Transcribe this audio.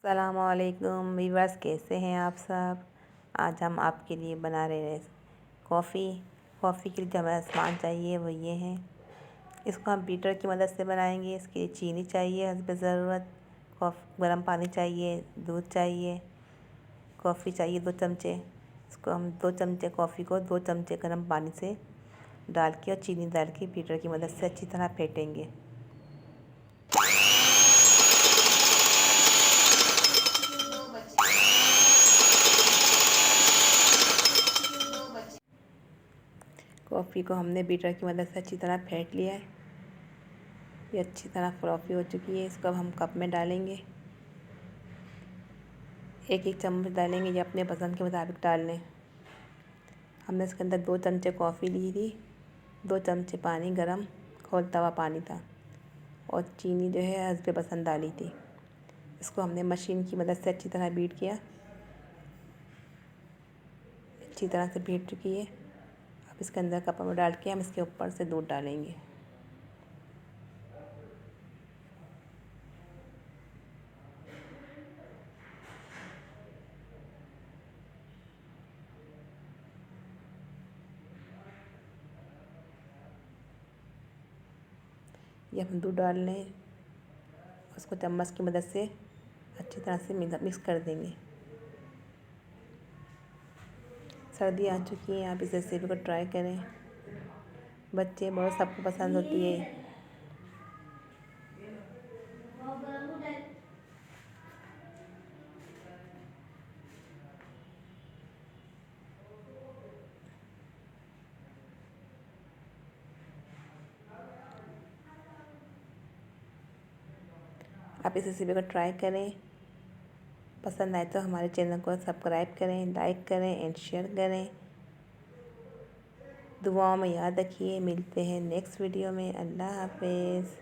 अस्सलामुअलैकुम वीवर्स, कैसे हैं आप सब। आज हम आपके लिए बना रहे हैं कॉफ़ी के लिए जो हमें सामान चाहिए वो ये हैं। इसको हम बीटर की मदद से बनाएंगे। इसके लिए चीनी चाहिए हस्ब ज़रूरत, गर्म पानी चाहिए, दूध चाहिए, कॉफ़ी चाहिए 2 चमचे। इसको हम 2 चमचे कॉफ़ी को 2 चमचे गर्म पानी से डाल के और चीनी डाल के बीटर की मदद से अच्छी तरह फेंटेंगे। कॉफ़ी को हमने बीटर की मदद से अच्छी तरह फेंट लिया है। ये अच्छी तरह फ्रॉफी हो चुकी है। इसको अब हम कप में डालेंगे। एक एक चम्मच डालेंगे, ये अपने पसंद के मुताबिक डाल लें। हमने इसके अंदर 2 चमचे कॉफ़ी ली थी, 2 चमचे पानी गरम खौलता हुआ पानी था और चीनी जो है हस्ब पसंद डाली थी। इसको हमने मशीन की मदद से अच्छी तरह बीट किया। अच्छी तरह से बीट चुकी है। अब इसके अंदर कप में डाल के हम इसके ऊपर से दूध डालेंगे। ये हम दूध डाल लें, उसको चम्मच की मदद से अच्छी तरह से मिक्स कर देंगे। सर्दी आ चुकी है, आप इस रेसिपी को ट्राई करें। बच्चे बड़े सबको पसंद होती है। आप इस रेसिपी को ट्राई करें। पसंद आए तो हमारे चैनल को सब्सक्राइब करें, लाइक करें एंड शेयर करें। दुआओं में याद रखिए। मिलते हैं नेक्स्ट वीडियो में। अल्लाह हाफिज़।